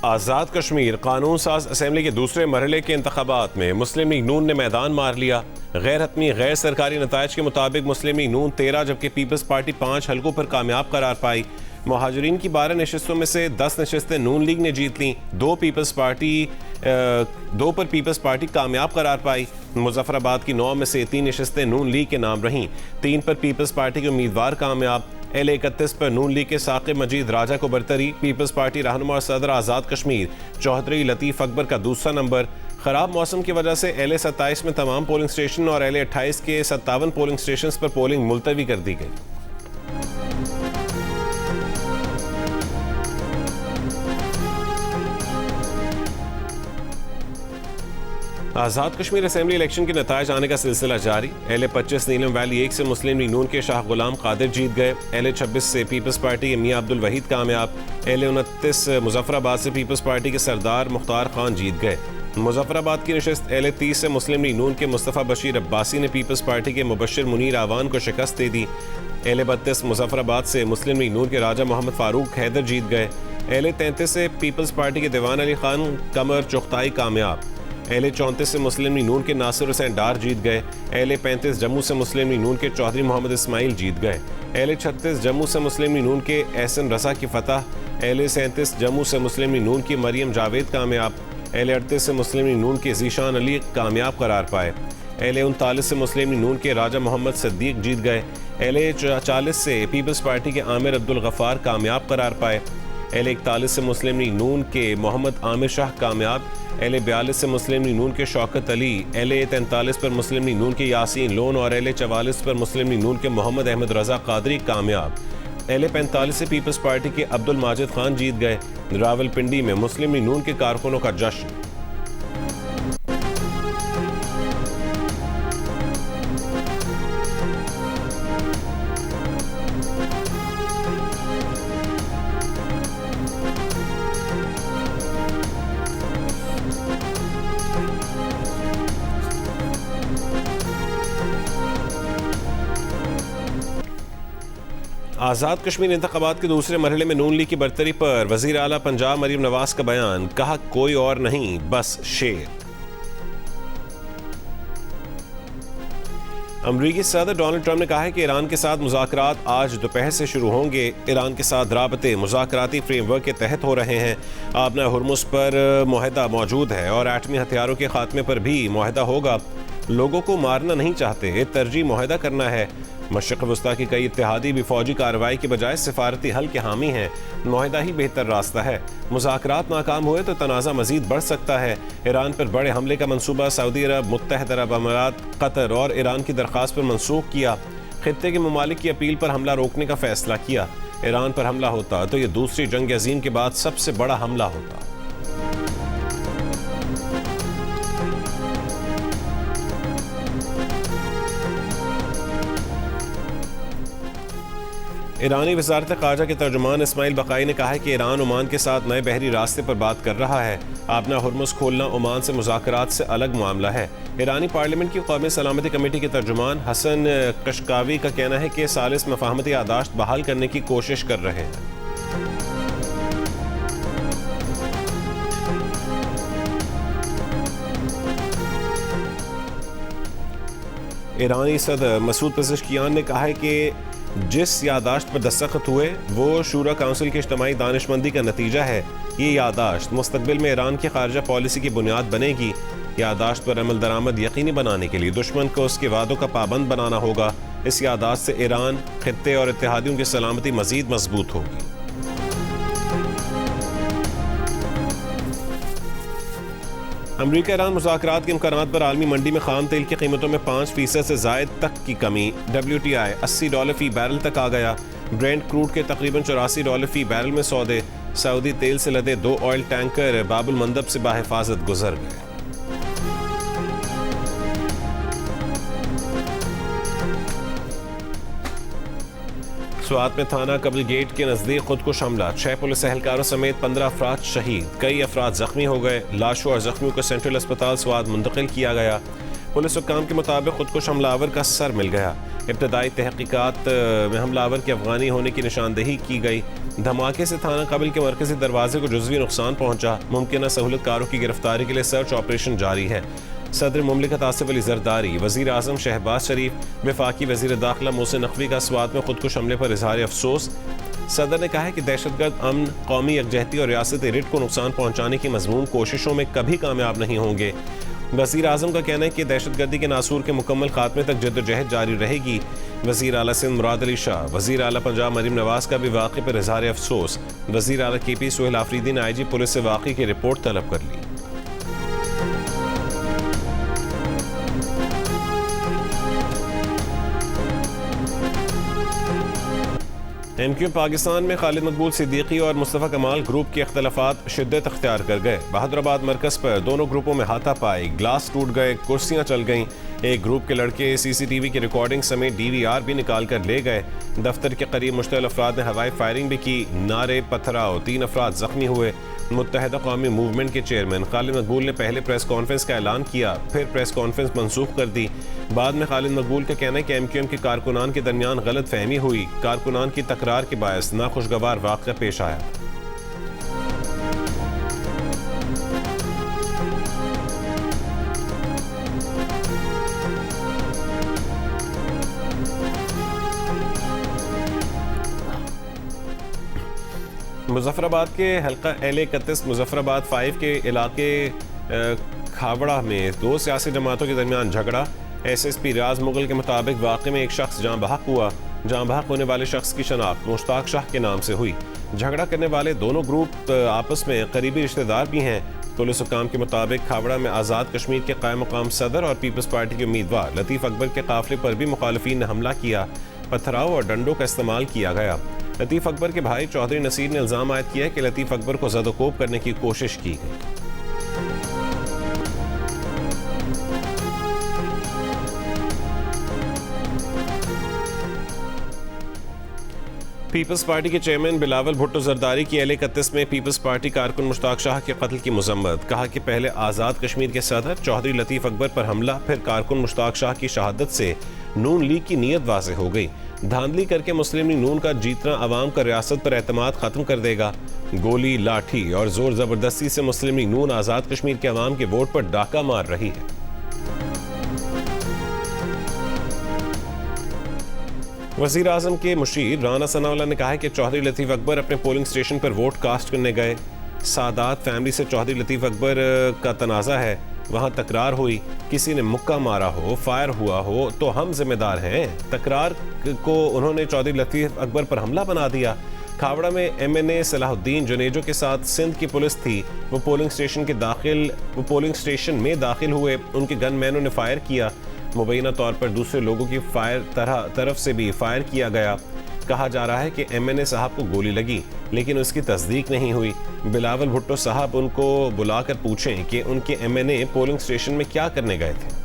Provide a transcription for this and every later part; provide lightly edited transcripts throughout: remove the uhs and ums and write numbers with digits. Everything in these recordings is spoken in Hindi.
आज़ाद कश्मीर कानून साज असम्बली के दूसरे मरहले के इंतखाबात में मुस्लिम लीग नून ने मैदान मार लिया। गैर हतमी गैर सरकारी नताइज के मुताबिक मुस्लिम लीग नून 13 जबकि पीपल्स पार्टी 5 हलकों पर कामयाब करार पाई। मुहाजिरीन की 12 नशस्तों में से 10 नशस्तें नून लीग ने जीत लीं। 2 पर पीपल्स पार्टी कामयाब करार पाई। मुजफ्फराबाद की 9 में से 3 नशस्तें नून लीग के नाम रहीं। 3 पर पीपल्स पार्टी के उम्मीदवार कामयाब। L31 पर नून लीग के साकिब मजीद राजा को बरतरी। पीपल्स पार्टी रहनुमा और सदर आज़ाद कश्मीर चौधरी लतीफ़ अकबर का दूसरा नंबर। खराब मौसम की वजह से L27 में तमाम पोलिंग स्टेशन और L28 के 57 पोलिंग स्टेशन पर पोलिंग मुलतवी कर दी गई। आज़ाद कश्मीर असेंबली इलेक्शन के नताइज आने का सिलसिला जारी। L25 नीलम वैली 1 से मुस्लिम लीग नून के शाह गुलाम कादिर जीत गए। L26 से पीपल्स पार्टी के मियां अब्दुल वहीद कामयाब। L29 मुजफ्फराबाद से पीपल्स पार्टी के सरदार मुख्तार खान जीत गए। मुजफ्फराबाद की नशस्त L30 से मुस्लिम लीग नून के मुस्तफ़ा बशीर अब्बासी ने पीपल्स पार्टी के मुबश्शिर मुनीर आवान को शिकस्त दे दी। L32 मुजफ्फराबाद से मुस्लिम लीग नून के राजा मोहम्मद फारूक हैदर जीत गए। L33 से पीपल्स पार्टी के दीवान अली खान कमर चुगताई कामयाब। L34 से मुस्लिम लीग नून के नासिर हुसैन डार जीत गए। L35 जम्मू से मुस्लिम लीग नून के चौधरी मोहम्मद इस्माइल जीत गए। L36 जम्मू से मुस्लिम लीग नून के एहसन रजा की फतह। L37 जम्मू से मुस्लिम लीग नून की मरियम जावेद कामयाब। L38 से मुस्लिम लीग नून के जीशान अली कामयाब करार पाए। L39 से मुस्लिम लीग नून के राजा मोहम्मद सद्दीक जीत गए। L40 से पीपल्स पार्टी के आमिर अब्दुल गफ्फार कामयाब करार पाए। L41 से मुस्लिम लीग नून के मोहम्मद आमिर शाह कामयाब। L42 से मुस्लिम लीग नून के शौकत अली। L43 पर मुस्लिम लीग नून के यासीन लोन और L44 पर मुस्लिम लीग नून के मोहम्मद अहमद रजा कादरी कामयाब। L45 से पीपल्स पार्टी के अब्दुल माजिद खान जीत गए। रावलपिंडी में मुस्लिम लीग नून के कारकुनों का जश्न। आज़ाद कश्मीर इंतखाबात के दूसरे मरहले में नून लीग की बरतरी पर वज़ीर आला पंजाब मरीम नवाज का बयान। कहा कोई और नहीं बस शेर। अमरीकी सदर डोनाल्ड ट्रंप ने कहा है कि ईरान के साथ मुज़ाकरात आज दोपहर से शुरू होंगे। ईरान के साथ राबते मुज़ाकराती फ्रेमवर्क के तहत हो रहे हैं। आबना हुर्मुज़ पर मुआहदा मौजूद है और एटमी हथियारों के खात्मे पर भी मुआहदा होगा। लोगों को मारना नहीं चाहते, तरजीह मुआहदा करना है। मशरिक़ वस्ता की कई इत्तेहादी भी फौजी कार्रवाई के बजाय सिफारती हल के हामी हैं। मुआहदा ही बेहतर रास्ता है। मुज़ाकरात नाकाम हुए तो तनाज़ा मज़ीद बढ़ सकता है। ईरान पर बड़े हमले का मंसूबा सऊदी अरब, मुत्तहदा अरब अमारात, कतर और ईरान की दरख्वास्त पर मनसूख किया। खित्ते के ममालिक की अपील पर हमला रोकने का फैसला किया। ईरान पर हमला होता तो यह दूसरी जंग अज़ीम के बाद सबसे बड़ा हमला होता। ईरानी वज़ारत ख़ारजा के तर्जुमान इस्माइल बक़ाई ने कहा है कि ईरान ओमान के साथ नए बहरी रास्ते पर बात कर रहा है। आबना हुर्मुज़ खोलना ओमान से मुज़ाकरात से अलग मामला है। ईरानी पार्लियामेंट की कौमी सलामती कमेटी के तर्जुमान हसन कशकावी का कहना है कि सालिस मफ़ाहमती यादाश्त बहाल करने की कोशिश कर रहे हैं। ईरानी सदर मसूद पेज़ेश्कियान ने कहा है कि जिस यादाश्त पर दस्तखत हुए वो शूरा काउंसिल की इज्तिमाई दानिशमंदी का नतीजा है। ये यादाश्त मुस्तकबिल में ईरान की खारजा पॉलिसी की बुनियाद बनेगी। यादाश्त पर अमल दरामद यकीनी बनाने के लिए दुश्मन को उसके वादों का पाबंद बनाना होगा। इस यादाश्त से ईरान, खित्ते और इत्तेहादियों की सलामती मजीद मजबूत होगी। अमरीका ईरान मुज़ाकरात के इम्कानात पर आलमी मंडी में खाम तेल की कीमतों में 5% से ज़ायद तक की कमी। WTI $80 फ़ी बैरल तक आ गया। ब्रेंट क्रूड के तकरीबन $84 फ़ी बैरल में सौदे। सऊदी तेल से लदे 2 ऑयल टैंकर बाबुल मंदब से बाहिफाजत गुजर गए। स्वात में थाना कबल गेट के नज़दीक खुदकुश हमला। 6 पुलिस एहलकारों समेत 15 अफराद शहीद, कई अफराद जख्मी हो गए। लाशों और जख्मियों को सेंट्रल अस्पताल स्वात मुंतकिल किया गया। पुलिस हुक्काम के मुताबिक खुदकुश हमलावर का सर मिल गया। इब्तदाई तहकीकात में हमलावर के अफगानी होने की निशानदेही की गई। धमाके से थाना काबिल के मरकजी दरवाजे को जुज़वी नुकसान पहुंचा। मुमकिन सहूलतकारों की गिरफ्तारी के लिए सर्च ऑपरेशन जारी है। सदर मुमलिकत आसिफ अली जरदारी, वज़ीर आज़म शहबाज शरीफ, वफाकी वज़ीर दाखिला मोहसिन नकवी का स्वात में खुदकुश हमले पर इजहार अफसोस। सदर ने कहा है कि दहशतगर्द अमन, कौमी यकजहती और रियासत रिट को नुकसान पहुंचाने की मज़मूम कोशिशों में कभी कामयाब नहीं होंगे। वज़ीर आज़म का कहना है कि दहशतगर्दी के नासूर के मुकम्मल खात्मे तक जद्दोजहद जारी रहेगी। वज़ीर आला सिंध मुराद अली शाह, वज़ीर आला पंजाब मरीम नवाज़ का भी वाक़े पर इजहार अफसोस। वज़ीर आला KP सोहेल आफरीदी ने IG पुलिस से वाक़े की रिपोर्ट तलब कर ली। MQ पाकिस्तान में खालिद मकबूल सिद्दीकी और मुस्तफ़ा कमाल ग्रुप के अख्तलाफात शिद्दत अख्तियार कर गए। बहादुराबाद मरकज़ पर दोनों ग्रुपों में हाथापाई, ग्लास टूट गए, कुर्सियां चल गईं। एक ग्रुप के लड़के CCTV की रिकॉर्डिंग समेत DVR भी निकाल कर ले गए। दफ्तर के करीब मुश्तल अफराद ने हवाई फायरिंग भी की। नारे पथराव, 3 अफराद जख्मी हुए। मुत्तहदा कौमी मूवमेंट के चेयरमैन खालिद मकबूल ने पहले प्रेस कॉन्फ्रेंस का ऐलान किया, फिर प्रेस कॉन्फ्रेंस मनसूख कर दी। बाद में खालिद मकबूल का कहना है कि MQM के कारकुनान के दरमियान गलत फहमी हुई। कारकुनान की तकरार के बायस नाखुशगवार वाक़या पेश आया। मुजफ्फराबाद के हल्का LA31 मुजफ्फराबाद 5 के इलाके खावड़ा में 2 सियासी जमातों के दरमियान झगड़ा। SSP रियाज मुगल के मुताबिक वाक़े में एक शख्स जाँ बहक हुआ। जाँ बहक होने वाले शख्स की शनाख्त मुश्ताक शाह के नाम से हुई। झगड़ा करने वाले दोनों ग्रुप आपस में करीबी रिश्तेदार भी हैं। पुलिस हुक्काम के मुताबिक खावड़ा में आज़ाद कश्मीर के कायम मकाम सदर और पीपल्स पार्टी के उम्मीदवार लतीफ़ अकबर के काफिले पर भी मुखालिफिन ने हमला किया। पथराव और डंडों का इस्तेमाल किया गया। लतीफ़ अकबर के भाई चौधरी नसीर ने इल्ज़ाम आयद किया कि लतीफ़ अकबर को ज़दोकोब करने की कोशिश की गई। पीपल्स पार्टी के चेयरमैन बिलावल भुट्टो जरदारी की LA31 में पीपल्स पार्टी कारकुन मुश्ताक शाह के कत्ल की मजम्मत। कहा कि पहले आज़ाद कश्मीर के सदर चौधरी लतीफ़ अकबर पर हमला, फिर कारकुन मुश्ताक शाह की शहादत से नून लीग की नीयत वाज़ेह हो गई। धांधली करके मुस्लिम लीग नून का जीतना अवाम का रियासत पर एतमाद खत्म कर देगा। गोली, लाठी और जोर जबरदस्ती से मुस्लिम लीग नून आज़ाद कश्मीर के अवाम के वोट पर डाका मार रही है। वज़ीर आज़म के मुशीर राना सनाउल्लाह ने कहा है कि चौधरी लतीफ़ अकबर अपने पोलिंग स्टेशन पर वोट कास्ट करने गए। सादात फैमिली से चौधरी लतीफ़ अकबर का तनाज़ा है, वहाँ तकरार हुई, किसी ने मुक्का मारा हो, फायर हुआ हो तो हम जिम्मेदार हैं। तकरार को उन्होंने चौधरी लतीफ़ अकबर पर हमला बना दिया। खावड़ा में MNA सलाहुद्दीन जुनेजो के साथ सिंध की पुलिस थी। वो पोलिंग स्टेशन में दाखिल हुए, उनके गनमैनों ने फायर किया। मुबैना तौर पर दूसरे लोगों की तरफ से भी फायर किया गया। कहा जा रहा है कि MNA साहब को गोली लगी, लेकिन उसकी तस्दीक नहीं हुई। बिलावल भुट्टो साहब उनको बुलाकर पूछें कि उनके MNA पोलिंग स्टेशन में क्या करने गए थे।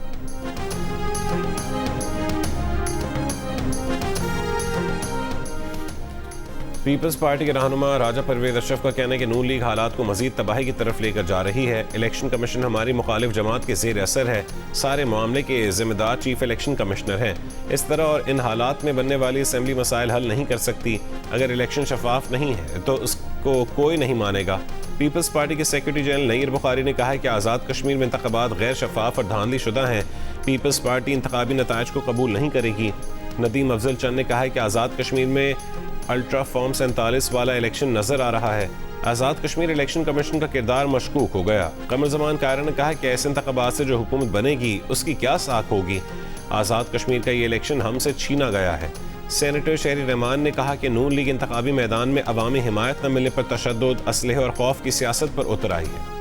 पीपल्स पार्टी के रहनुमा राजा परवेज अशरफ का कहना है कि नून लीग हालात को मजीद तबाही की तरफ लेकर जा रही है। इलेक्शन कमीशन हमारी मुखालिफ जमात के जेर असर है। सारे मामले के जिम्मेदार चीफ इलेक्शन कमिश्नर हैं। इस तरह और इन हालात में बनने वाली असम्बली मसाइल हल नहीं कर सकती। अगर इलेक्शन शफाफ नहीं है तो उसको कोई नहीं मानेगा। पीपल्स पार्टी के सेक्रेटरी जनरल नईर बुखारी ने कहा है कि आज़ाद कश्मीर में इंतखाबात गैर शफाफ और धांधली शुदा हैं। पीपल्स पार्टी इंतखाबी नताइज को कबूल नहीं करेगी। नदीम अफजल चंद ने कहा है कि आज़ाद कश्मीर में अल्ट्रा फॉर्म 47 वाला इलेक्शन नजर आ रहा है। आज़ाद कश्मीर इलेक्शन कमीशन का किरदार मशकूक हो गया। कमर ज़मान कायरा ने कहा कि ऐसे इंतखाबात से जो हुकूमत बनेगी उसकी क्या साख होगी। आज़ाद कश्मीर का ये इलेक्शन हमसे छीना गया है। सेनेटर शहरी रहमान ने कहा कि नून लीग इंतखाबी मैदान में अवामी हिमायत न मिलने पर तशद्दुद, असलहे और खौफ की सियासत पर उतर आई है।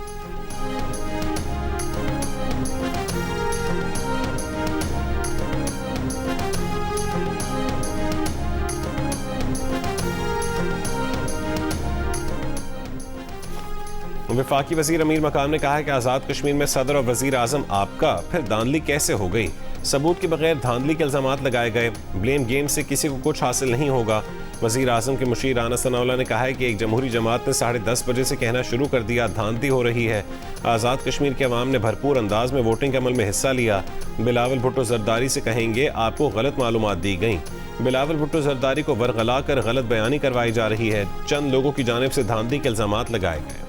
वफाकी वजीर अमीर मकाम ने कहा है कि आज़ाद कश्मीर में सदर और वजीर आजम आपका फिर धांधली कैसे हो गई। सबूत के बगैर धांधली के इल्जामात लगाए गए। ब्लेम गेम से किसी को कुछ हासिल नहीं होगा। वजीर आजम के मुशीर राना सनाउल्लाह ने कहा है कि एक जमहूरी जमात ने 10:30 बजे से कहना शुरू कर दिया धांधली हो रही है। आज़ाद कश्मीर के अवाम ने भरपूर अंदाज में वोटिंग अमल में हिस्सा लिया। बिलावल भुट्टो जरदारी से कहेंगे आपको गलत मालूमात दी गई। बिलावल भुट्टो जरदारी को वरगला कर गलत बयानी करवाई जा रही है। चंद लोगों की जानिब से धांधली के इल्जामात लगाए गए।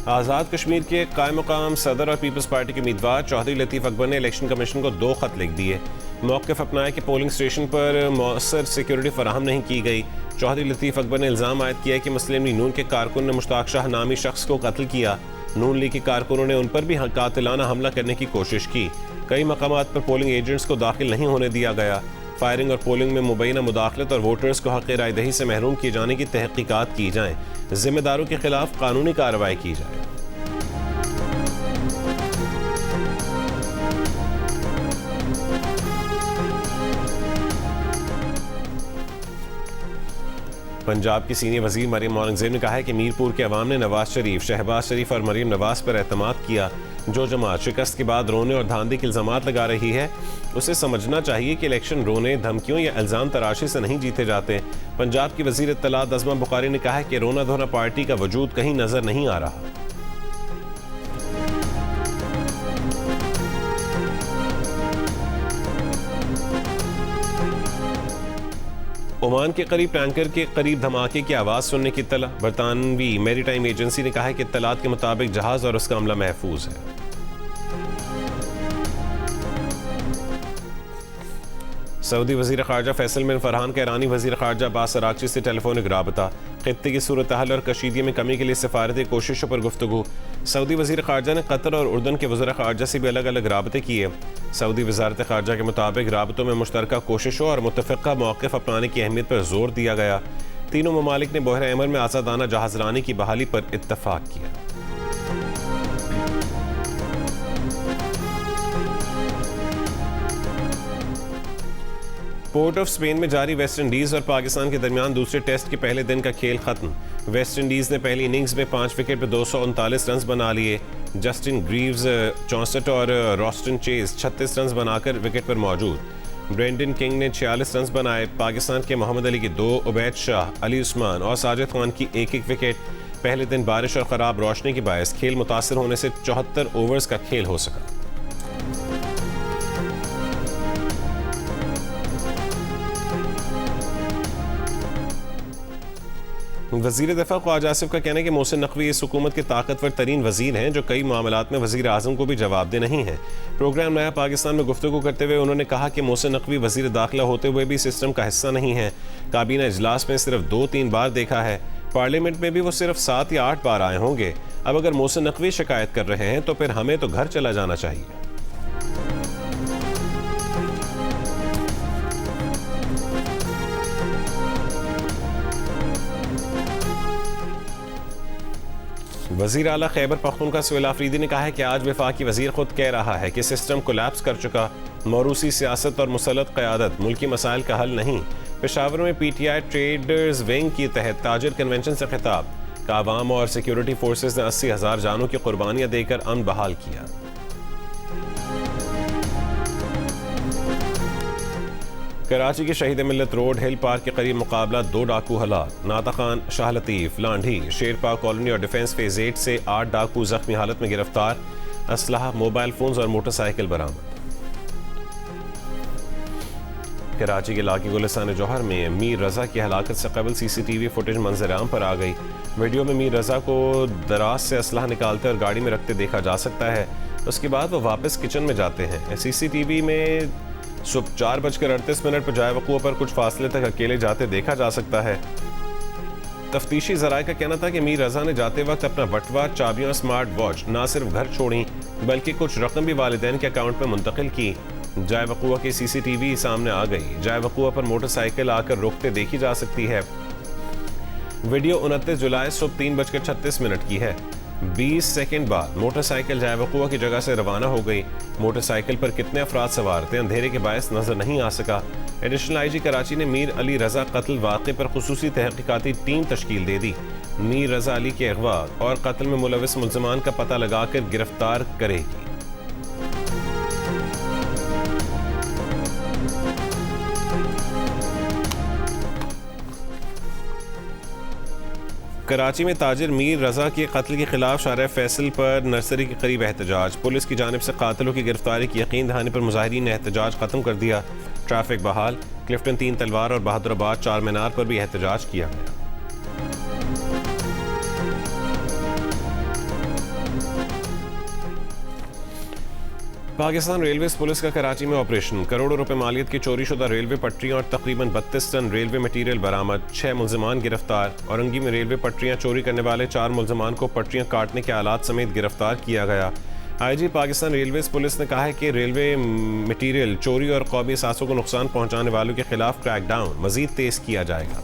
आज़ाद कश्मीर के कायम मुकाम सदर और पीपल्स पार्टी के उम्मीदवार चौधरी लतीफ़ अकबर ने इलेक्शन कमीशन को 2 खत लिख दिए। मौक़िफ़ अपनाया कि पोलिंग स्टेशन पर मौसर सिक्योरिटी फराहम नहीं की गई। चौधरी लतीफ़ अकबर ने इल्ज़ाम आयद किया कि मुस्लिम लीग नून के कारकुन ने मुश्ताक शाह नामी शख्स को कत्ल किया। नून लीग के कारकुनों ने उन पर भी कातिलाना हमला करने की कोशिश की। कई मकामात पर पोलिंग एजेंट्स को दाखिल नहीं होने दिया गया। फायरिंग और पोलिंग में मुबैना मुदाखलत और वोटर्स को हक़ रायदही से महरूम किए जाने की तहक़ीक़ात की जाएँ। जिम्मेदारों के खिलाफ कानूनी कार्रवाई की जाए। पंजाब की सीनियर वजीर मरीम औरंगजेब ने कहा है कि मीरपुर के अवाम ने नवाज शरीफ, शहबाज शरीफ और मरीम नवाज पर एतमाद किया। जो जमात शिकस्त के बाद रोने और धांधली के इल्जामात लगा रही है उसे समझना चाहिए कि इलेक्शन रोने, धमकियों या इल्जाम तराशी से नहीं जीते जाते। पंजाब की वजीर इत्तलात अज़मा बुखारी ने कहा है कि रोना धोना पार्टी का वजूद कहीं नजर नहीं आ रहा। ओमान के करीब टैंकर के करीब धमाके की आवाज़ सुनने की इत्तला। बरतानवी मैरीटाइम एजेंसी ने कहा है कि इत्तलात के मुताबिक जहाज और उसका अमला महफूज है। सऊदी वज़ीर ख़ारजा फैसल बिन फरहान का ईरानी वज़ीर ख़ारजा अब्बास अराग़ची से टेलीफोनिक राबता। ख़ित्ते की सूरत हाल और कशीदगी में कमी के लिए सिफारती कोशिशों पर गुफ्तगू। सऊदी वज़ीर ख़ारजा ने कतर और उर्दन के वज़ीर ख़ारजा से भी अलग अलग राबते किए। सऊदी वज़ारत ख़ारजा के मुताबिक राबतों में मुश्तरका कोशिशों और मुत्तफ़िक़ा मौक़िफ़ अपनाने की अहमियत पर जोर दिया गया। तीनों ममालिक ने बहर अमन में आज़ादाना जहाज़रानी की बहाली पर इत्तफ़ाक़ किया। पोर्ट ऑफ स्पेन में जारी वेस्ट इंडीज़ और पाकिस्तान के दरमियान दूसरे टेस्ट के पहले दिन का खेल खत्म। वेस्ट इंडीज़ ने पहली इनिंग्स में 5 विकेट पर 239 रन बना लिए। जस्टिन ग्रीव्स 64 और रॉस्टन चेज 36 रन बनाकर विकेट पर मौजूद। ब्रेंडन किंग ने 46 रन बनाए। पाकिस्तान के मोहम्मद अली की 2, उबैद शाह, अली उस्मान और साजिद खान की 1-1 विकेट। पहले दिन बारिश और ख़राब रोशनी के बायस खेल मुतासर होने से 74 ओवर्स का खेल हो सका। वज़ीर दफ़ा ख्वाजा आसिफ का कहना है कि मोहसिन नकवी इस हुकूमत के ताकतवर तरीन वज़ीर हैं जो कई मामलात में वज़ीर आज़म को भी जवाबदेह नहीं है। प्रोग्राम नया पाकिस्तान में गुफ्तगू करते हुए उन्होंने कहा कि मोहसिन नकवी वज़ीर दाखिला होते हुए भी सिस्टम का हिस्सा नहीं है। काबीना इजलास में सिर्फ 2-3 बार देखा है। पार्लियामेंट में भी वो सिर्फ 7 या 8 बार आए होंगे। अब अगर मोहसिन नकवी शिकायत कर रहे हैं तो फिर हमें तो घर चला जाना चाहिए। वज़ीर आला खैबर पख्तूनख्वा सुहेल आफरीदी ने कहा है कि आज वफाकी वज़ीर खुद कह रहा है कि सिस्टम कोलैप्स कर चुका। मौरूसी सियासत और मुसल्लत क़यादत मुल्की मसाइल का हल नहीं। पेशावर में PTI ट्रेडर्स विंग के तहत ताजिर कन्वेंशन से खिताब का अवाम और सिक्योरिटी फोर्सेज ने 80,000 जानों की कुर्बानियाँ देकर अमन बहाल किया। कराची के शहीद मिल्लत रोड हिल पार्क के करीब मुकाबला 2 डाकू हलाक। नाता खान, शाह लतीफ़, लांढी, शेरपाक कॉलोनी और डिफेंस फेज 8 से 8 डाकू जख्मी हालत में गिरफ्तार। असलहा, मोबाइल फोन्स और मोटरसाइकिल बरामद। कराची के इलाके गुलिस्तान जौहर में मीर रज़ा की हलाकत से कबल CCTV फुटेज मंजर आम पर आ गई। वीडियो में मीर रज़ा को दराज से असलहा निकालते और गाड़ी में रखते देखा जा सकता है। उसके बाद वो वापस किचन में जाते हैं। CCTV में सुबह 4:38 पर जाए वक़ूअ पर कुछ फासले तक अकेले जाते देखा जा सकता है। तफ्तीशी ज़राए का कहना था कि मीर रज़ा ने जाते वक्त अपना बटवा, चाबियाँ, स्मार्ट वॉच ना सिर्फ घर छोड़ी बल्कि कुछ रकम भी वालिदैन के अकाउंट में मुंतकिल की। जाए वक़ूअ की CCTV सामने आ गई। जाए वक़ूअ पर मोटरसाइकिल आकर रुकते देखी जा सकती है। वीडियो 29 जुलाई सुबह 3:36 की है। 20 सेकंड बाद मोटरसाइकिल जाए वक़ुआ की जगह से रवाना हो गई। मोटरसाइकिल पर कितने अफराद सवार थे अंधेरे के बायस नजर नहीं आ सका। एडिशनल IG कराची ने मीर अली रजा कत्ल वाक़े पर खुसूसी तहकीकाती टीम तश्कील दे दी। मीर रजा अली के अगवा और कत्ल में मुलविस मुल्ज़िमान का पता लगाकर गिरफ्तार करेगी। कराची में ताजिर मीर रजा के कत्ल के खिलाफ शारा फैसल पर नर्सरी के करीब एहतजाज। पुलिस की जानिब से कातिलों की गिरफ्तारी की यकीन दहानी पर मुजाहिरीन ने एहतजाज खत्म कर दिया। ट्रैफिक बहाल। क्लिफ्टन 3 तलवार और बहादुराबाद 4 मीनार पर भी एहतजाज किया गया। पाकिस्तान रेलवे पुलिस का कराची में ऑपरेशन। करोड़ों रुपए मालियत की चोरी शुदा रेलवे पटरियां और तकरीबन 32 टन रेलवे मटीरियल बरामद। 6 मुल्ज़िमान गिरफ्तार। औरंगी में रेलवे पटरियां चोरी करने वाले 4 मुल्ज़िमान को पटरियां काटने के आलात समेत गिरफ्तार किया गया। IG पाकिस्तान रेलवे पुलिस ने कहा है कि रेलवे मटीरियल चोरी और कौमी असासों को नुकसान पहुंचाने वालों के खिलाफ क्रैकडाउन मजीद तेज किया जाएगा।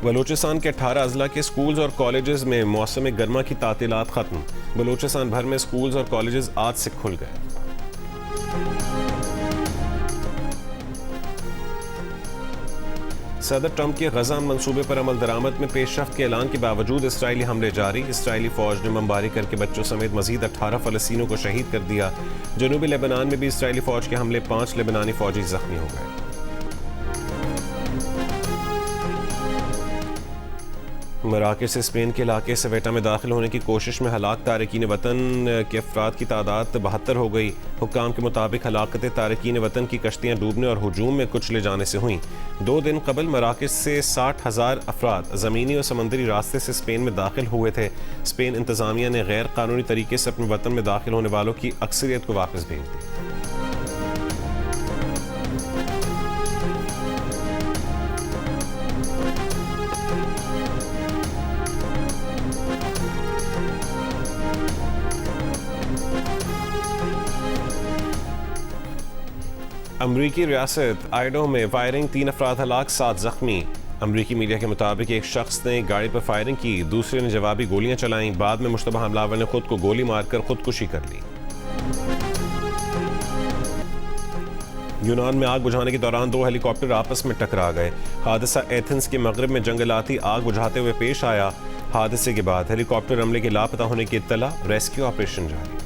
बलूचिस्तान के 18 अजला के स्कूल्स और कॉलेजेस में मौसम गर्मा की तातीलात खत्म। बलूचिस्तान भर में स्कूल्स और कॉलेजेस आज से खुल गए। सदर ट्रंप के गजा मंसूबे पर अमल दरामद में पेशरफ्त के ऐलान के बावजूद इसराइली हमले जारी। इसराइली फौज ने बमबारी करके बच्चों समेत मजीद 18 फलस्तीनों को शहीद कर दिया। जनूबी लेबनान में भी इसराइली फौज के हमले 5 लेबनानी फौजी जख्मी हो गए। मराकेश से स्पेन के इलाके सेवेटा में दाखिल होने की कोशिश में हलाक तारकीन वतन के अफराद की तादाद 72 हो गई। हुक्काम के मुताबिक हलाकत तारकीन वतन की कश्तियाँ डूबने और हुजूम में कुचले जाने से हुई। 2 दिन कबल मराकेश से 60,000 अफराद ज़मीनी और समंदरी रास्ते से स्पेन में दाखिल हुए थे। स्पेन इंतज़ामिया ने गैर कानूनी तरीके से अपने वतन में दाखिल होने वालों की अक्सरियत को वापस भेज दी। अमरीकी रियासत आइडो में फायरिंग, 3 अफराद हलाक, 7 जख्मी। अमरीकी मीडिया के मुताबिक एक शख्स ने गाड़ी पर फायरिंग की, दूसरे ने जवाबी गोलियां चलाईं। बाद में मुश्तबा हमलावर ने खुद को गोली मारकर खुदकुशी कर ली। यूनान में आग बुझाने के दौरान 2 हेलीकॉप्टर आपस में टकरा गए। हादसा एथेंस के मगरब में जंगलाती आग बुझाते हुए पेश आया। हादसे के बाद हेलीकॉप्टर अमले के लापता होने की इत्तला, रेस्क्यू ऑपरेशन जारी।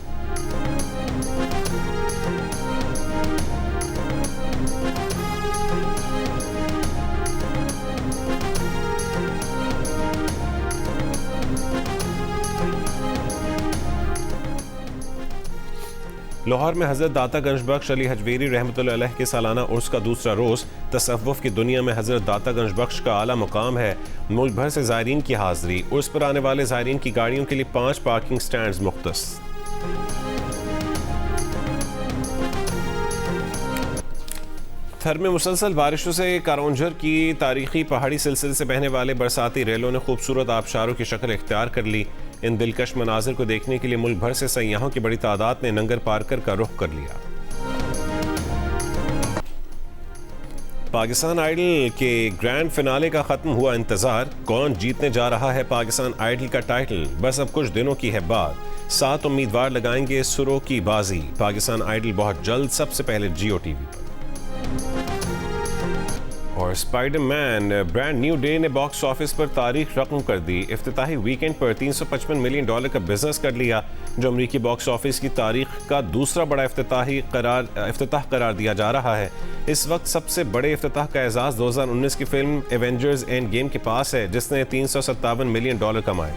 लाहौर में हज़रत दाता गंजबख्श अली हजवेरी रहमतुल्लाह अलैह के सालाना उर्स का दूसरा रोज़। तसव्वुफ़ की दुनिया में हज़रत दाता गंजबख्श का आला मुकाम है। मुल्क भर से ज़ायरीन की हाज़िरी। उर्स पर आने वाले ज़ायरीन की गाड़ियों के लिए 5 पार्किंग स्टैंड्स मुख्तस। थर में मुसलसल बारिशों से कारोंझर की तारीखी पहाड़ी सिलसिले से बहने वाले बरसाती रेलों ने खूबसूरत आबशारों की शक्ल इख्तियार कर ली। इन दिलकश मनाजिर को देखने के लिए मुल्क भर से सयाहों की बड़ी तादाद ने नंगर पार्कर का रुख कर लिया। पाकिस्तान आइडल के ग्रैंड फिनाले का खत्म हुआ इंतजार। कौन जीतने जा रहा है पाकिस्तान आइडल का टाइटल, बस अब कुछ दिनों की है बात। 7 उम्मीदवार लगाएंगे सुरों की बाजी। पाकिस्तान आइडल बहुत जल्द सबसे पहले जियो टीवी पर। और स्पाइडरमैन ब्रांड न्यू डे ने बॉक्स ऑफिस पर तारीख रकम कर दी। इफ्तिताही वीकेंड पर $355 मिलियन का बिजनेस कर लिया, जो अमरीकी बॉक्स ऑफिस की तारीख का दूसरा बड़ा इफ्तिताह करार दिया जा रहा है। इस वक्त सबसे बड़े इफ्तिताह का एजाज़ 2019 की फिल्म एवेंजर्स एंड गेम के पास है, जिसने $357 मिलियन कमाए।